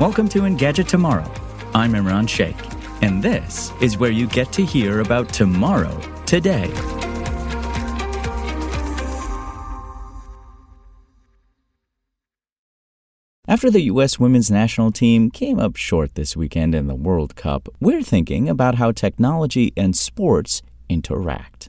Welcome to Engadget Tomorrow. I'm Imran Sheikh, and this is where you get to hear about tomorrow today. After the U.S. women's national team came up short this weekend in the World Cup, we're thinking about how technology and sports interact.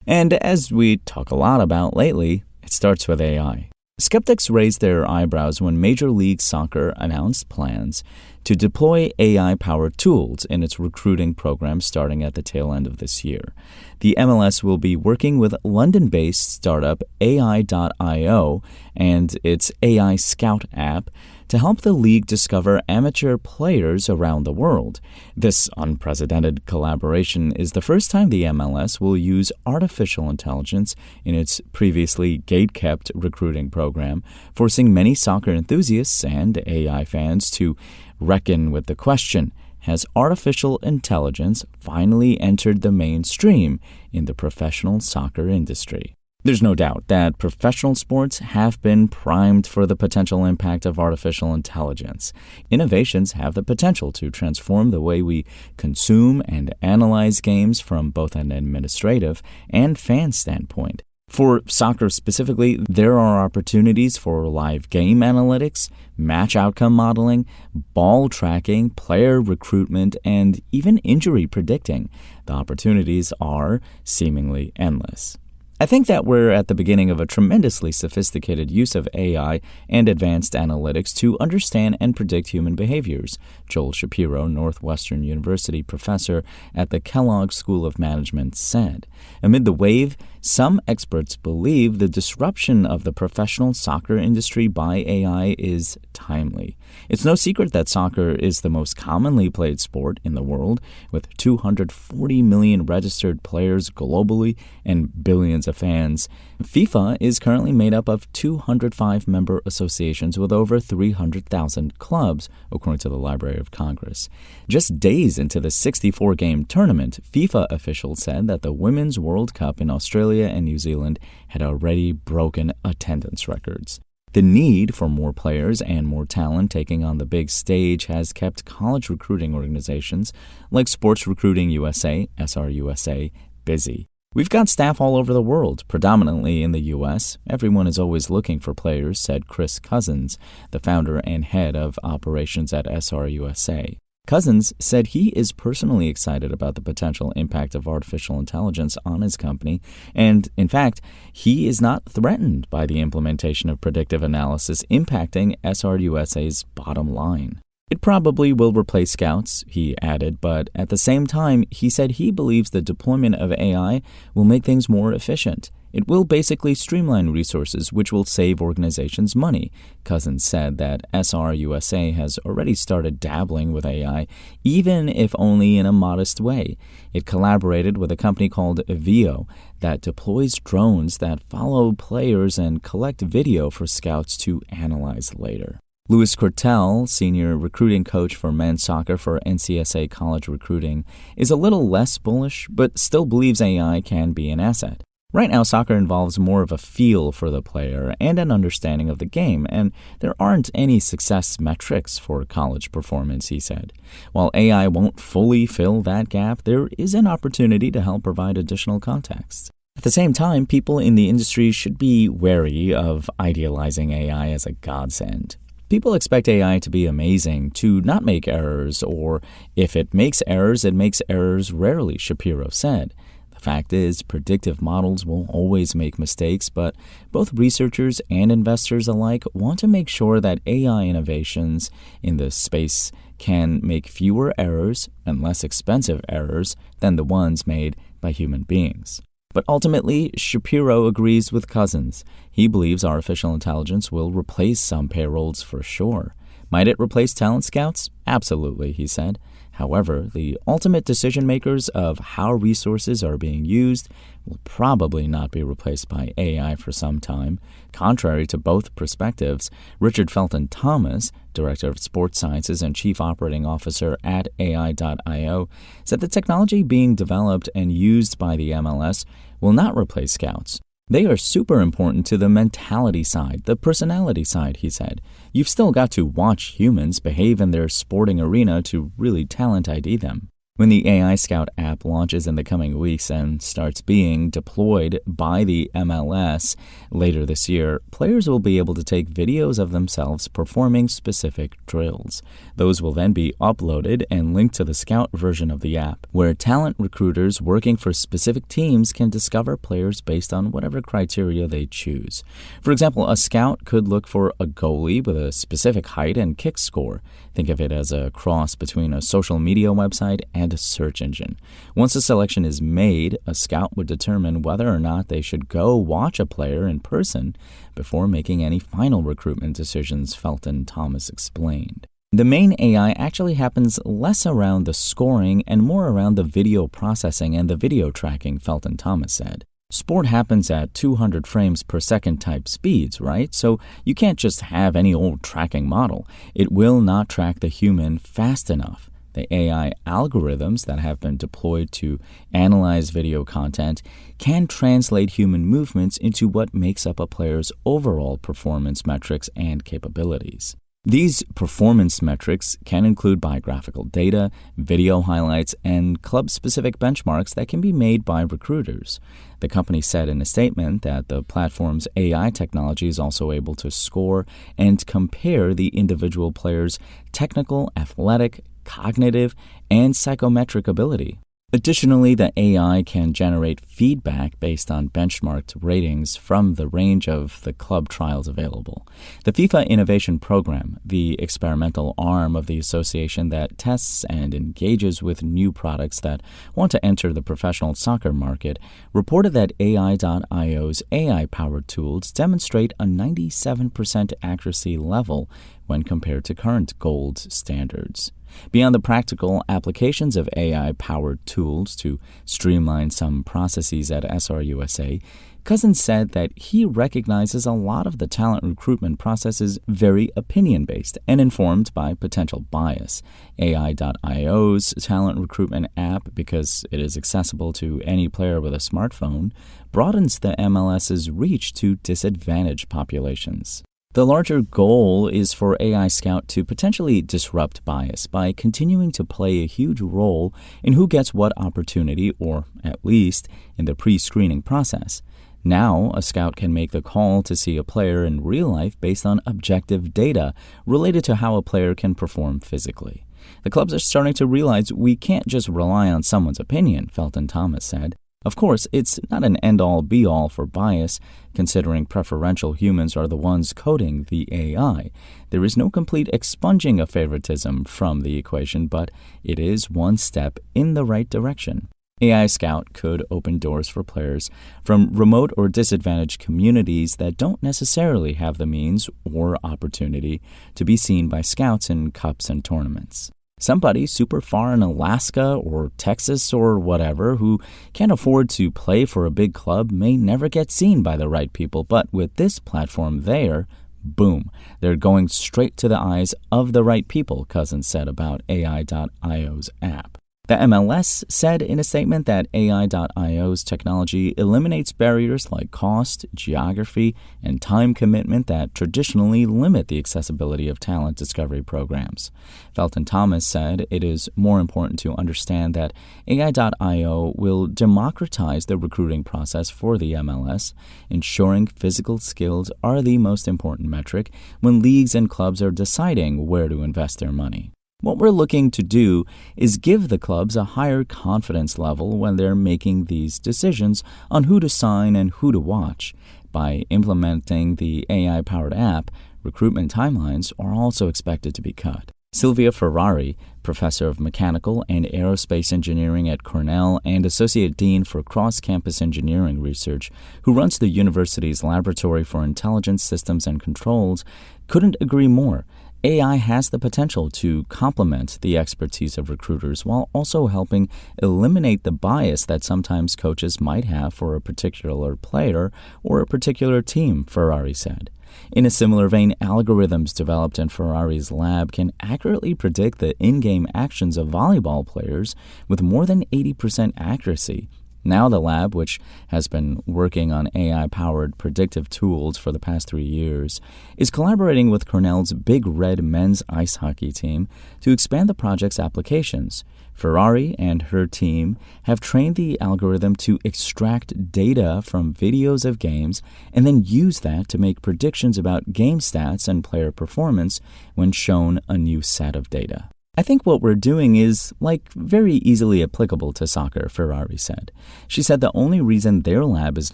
And as we talk a lot about lately, it starts with AI. Skeptics raised their eyebrows when Major League Soccer announced plans to deploy AI-powered tools in its recruiting program starting at the tail end of this year. The MLS will be working with London-based startup AI.io and its AI Scout app to help the league discover amateur players around the world. This unprecedented collaboration is the first time the MLS will use artificial intelligence in its previously gate-kept recruiting program, forcing many soccer enthusiasts and AI fans to reckon with the question: has artificial intelligence finally entered the mainstream in the professional soccer industry? There's no doubt that professional sports have been primed for the potential impact of artificial intelligence. Innovations have the potential to transform the way we consume and analyze games from both an administrative and fan standpoint. For soccer specifically, there are opportunities for live game analytics, match outcome modeling, ball tracking, player recruitment, and even injury predicting. The opportunities are seemingly endless. I think that we're at the beginning of a tremendously sophisticated use of AI and advanced analytics to understand and predict human behaviors, Joel Shapiro, Northwestern University professor at the Kellogg School of Management, said. Amid the wave, some experts believe the disruption of the professional soccer industry by AI is timely. It's no secret that soccer is the most commonly played sport in the world, with 240 million registered players globally and billions of fans. FIFA is currently made up of 205 member associations with over 300,000 clubs, according to the Library of Congress. Just days into the 64-game tournament, FIFA officials said that the Women's World Cup in Australia and New Zealand had already broken attendance records. The need for more players and more talent taking on the big stage has kept college recruiting organizations like Sports Recruiting USA, SRUSA, busy. We've got staff all over the world, predominantly in the U.S. Everyone is always looking for players, said Chris Cousins, the founder and head of operations at SRUSA. Cousins said he is personally excited about the potential impact of artificial intelligence on his company, and, in fact, he is not threatened by the implementation of predictive analysis impacting SRUSA's bottom line. It probably will replace scouts, he added, but at the same time, he said he believes the deployment of AI will make things more efficient. It will basically streamline resources, which will save organizations money. Cousins said that SRUSA has already started dabbling with AI, even if only in a modest way. It collaborated with a company called Veo that deploys drones that follow players and collect video for scouts to analyze later. Louis Cortell, senior recruiting coach for men's soccer for NCSA College Recruiting, is a little less bullish, but still believes AI can be an asset. Right now, soccer involves more of a feel for the player and an understanding of the game, and there aren't any success metrics for college performance, he said. While AI won't fully fill that gap, there is an opportunity to help provide additional context. At the same time, people in the industry should be wary of idealizing AI as a godsend. People expect AI to be amazing, to not make errors, or if it makes errors rarely, Shapiro said. The fact is, predictive models will always make mistakes, but both researchers and investors alike want to make sure that AI innovations in this space can make fewer errors and less expensive errors than the ones made by human beings. But ultimately, Shapiro agrees with Cousins. He believes artificial intelligence will replace some payrolls for sure. Might it replace talent scouts? Absolutely, he said. However, the ultimate decision makers of how resources are being used will probably not be replaced by AI for some time. Contrary to both perspectives, Richard Felton Thomas, Director of Sports Sciences and Chief Operating Officer at AI.io, said the technology being developed and used by the MLS will not replace scouts. They are super important to the mentality side, the personality side, he said. You've still got to watch humans behave in their sporting arena to really talent ID them. When the AI Scout app launches in the coming weeks and starts being deployed by the MLS later this year, players will be able to take videos of themselves performing specific drills. Those will then be uploaded and linked to the Scout version of the app, where talent recruiters working for specific teams can discover players based on whatever criteria they choose. For example, a scout could look for a goalie with a specific height and kick score. Think of it as a cross between a social media website and a search engine. Once a selection is made, a scout would determine whether or not they should go watch a player in person before making any final recruitment decisions, Felton Thomas explained. The main AI actually happens less around the scoring and more around the video processing and the video tracking, Felton Thomas said. Sport happens at 200 frames per second type speeds, right? So you can't just have any old tracking model. It will not track the human fast enough. The AI algorithms that have been deployed to analyze video content can translate human movements into what makes up a player's overall performance metrics and capabilities. These performance metrics can include biographical data, video highlights, and club-specific benchmarks that can be made by recruiters. The company said in a statement that the platform's AI technology is also able to score and compare the individual player's technical, athletic, cognitive, and psychometric ability. Additionally, the AI can generate feedback based on benchmarked ratings from the range of the club trials available. The FIFA Innovation Program, the experimental arm of the association that tests and engages with new products that want to enter the professional soccer market, reported that AI.io's AI-powered tools demonstrate a 97% accuracy level when compared to current gold standards. Beyond the practical applications of AI-powered tools to streamline some processes at SRUSA, Cousins said that he recognizes a lot of the talent recruitment process is very opinion-based and informed by potential bias. AI.io's talent recruitment app, because it is accessible to any player with a smartphone, broadens the MLS's reach to disadvantaged populations. The larger goal is for AI Scout to potentially disrupt bias by continuing to play a huge role in who gets what opportunity, or at least in the pre-screening process. Now, a scout can make the call to see a player in real life based on objective data related to how a player can perform physically. The clubs are starting to realize we can't just rely on someone's opinion, Felton Thomas said. Of course, it's not an end-all be-all for bias, considering preferential humans are the ones coding the AI. There is no complete expunging of favoritism from the equation, but it is one step in the right direction. AI Scout could open doors for players from remote or disadvantaged communities that don't necessarily have the means or opportunity to be seen by scouts in cups and tournaments. Somebody super far in Alaska or Texas or whatever who can't afford to play for a big club may never get seen by the right people, but with this platform there, boom, they're going straight to the eyes of the right people, Cousins said about AI.io's app. The MLS said in a statement that AI.io's technology eliminates barriers like cost, geography, and time commitment that traditionally limit the accessibility of talent discovery programs. Felton Thomas said it is more important to understand that AI.io will democratize the recruiting process for the MLS, ensuring physical skills are the most important metric when leagues and clubs are deciding where to invest their money. What we're looking to do is give the clubs a higher confidence level when they're making these decisions on who to sign and who to watch. By implementing the AI-powered app, recruitment timelines are also expected to be cut. Silvia Ferrari, professor of mechanical and aerospace engineering at Cornell and associate dean for cross-campus engineering research, who runs the university's Laboratory for Intelligence Systems and Controls, couldn't agree more. AI has the potential to complement the expertise of recruiters while also helping eliminate the bias that sometimes coaches might have for a particular player or a particular team, Ferrari said. In a similar vein, algorithms developed in Ferrari's lab can accurately predict the in-game actions of volleyball players with more than 80% accuracy. Now the lab, which has been working on AI-powered predictive tools for the past 3 years, is collaborating with Cornell's Big Red men's ice hockey team to expand the project's applications. Ferrari and her team have trained the algorithm to extract data from videos of games and then use that to make predictions about game stats and player performance when shown a new set of data. I think what we're doing is, very easily applicable to soccer, Ferrari said. She said the only reason their lab is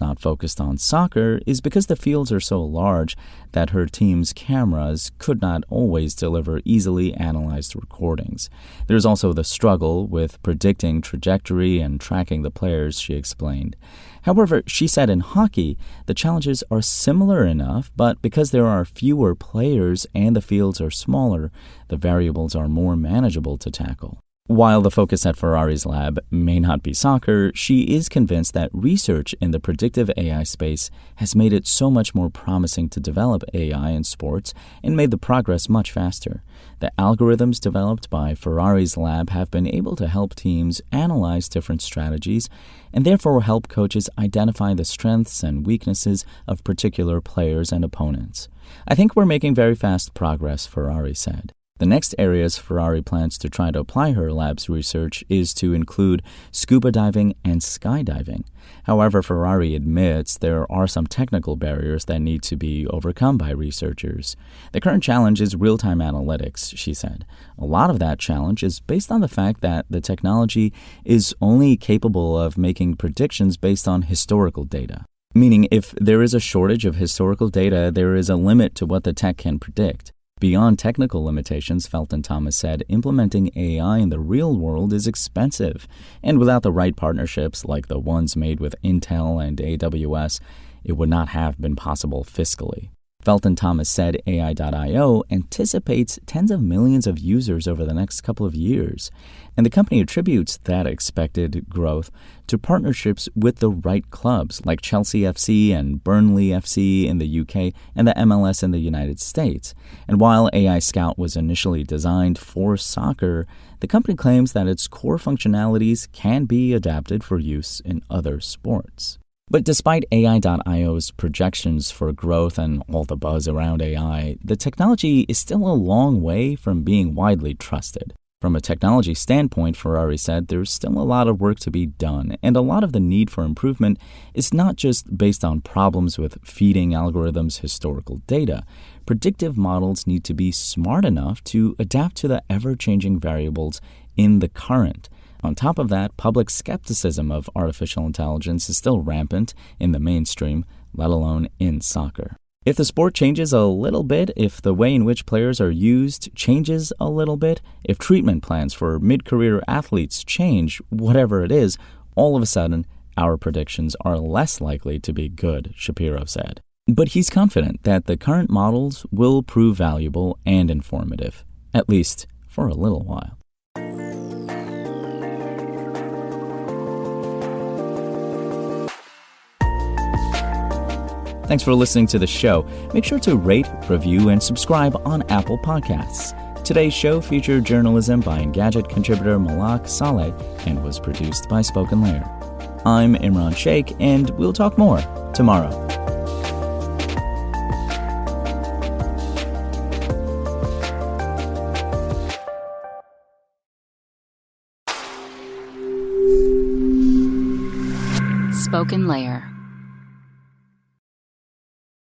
not focused on soccer is because the fields are so large that her team's cameras could not always deliver easily analyzed recordings. There's also the struggle with predicting trajectory and tracking the players, she explained. However, she said in hockey, the challenges are similar enough, but because there are fewer players and the fields are smaller, the variables are more manageable to tackle. While the focus at Ferrari's lab may not be soccer, she is convinced that research in the predictive AI space has made it so much more promising to develop AI in sports and made the progress much faster. The algorithms developed by Ferrari's lab have been able to help teams analyze different strategies and therefore help coaches identify the strengths and weaknesses of particular players and opponents. I think we're making very fast progress, Ferrari said. The next areas Ferrari plans to try to apply her lab's research is to include scuba diving and skydiving. However, Ferrari admits there are some technical barriers that need to be overcome by researchers. The current challenge is real-time analytics, she said. A lot of that challenge is based on the fact that the technology is only capable of making predictions based on historical data. Meaning, if there is a shortage of historical data, there is a limit to what the tech can predict. Beyond technical limitations, Felton Thomas said, implementing AI in the real world is expensive, and without the right partnerships like the ones made with Intel and AWS, it would not have been possible fiscally. Felton Thomas said AI.io anticipates tens of millions of users over the next couple of years, and the company attributes that expected growth to partnerships with the right clubs like Chelsea FC and Burnley FC in the UK and the MLS in the United States. And while AI Scout was initially designed for soccer, the company claims that its core functionalities can be adapted for use in other sports. But despite AI.io's projections for growth and all the buzz around AI, the technology is still a long way from being widely trusted. From a technology standpoint, Ferrari said, there's still a lot of work to be done, and a lot of the need for improvement is not just based on problems with feeding algorithms historical data. Predictive models need to be smart enough to adapt to the ever-changing variables in the current. On top of that, public skepticism of artificial intelligence is still rampant in the mainstream, let alone in soccer. If the sport changes a little bit, if the way in which players are used changes a little bit, if treatment plans for mid-career athletes change, whatever it is, all of a sudden, our predictions are less likely to be good, Shapiro said. But he's confident that the current models will prove valuable and informative, at least for a little while. Thanks for listening to the show. Make sure to rate, review, and subscribe on Apple Podcasts. Today's show featured journalism by Engadget contributor Malak Saleh and was produced by Spoken Layer. I'm Imran Sheikh, and we'll talk more tomorrow. Spoken Layer.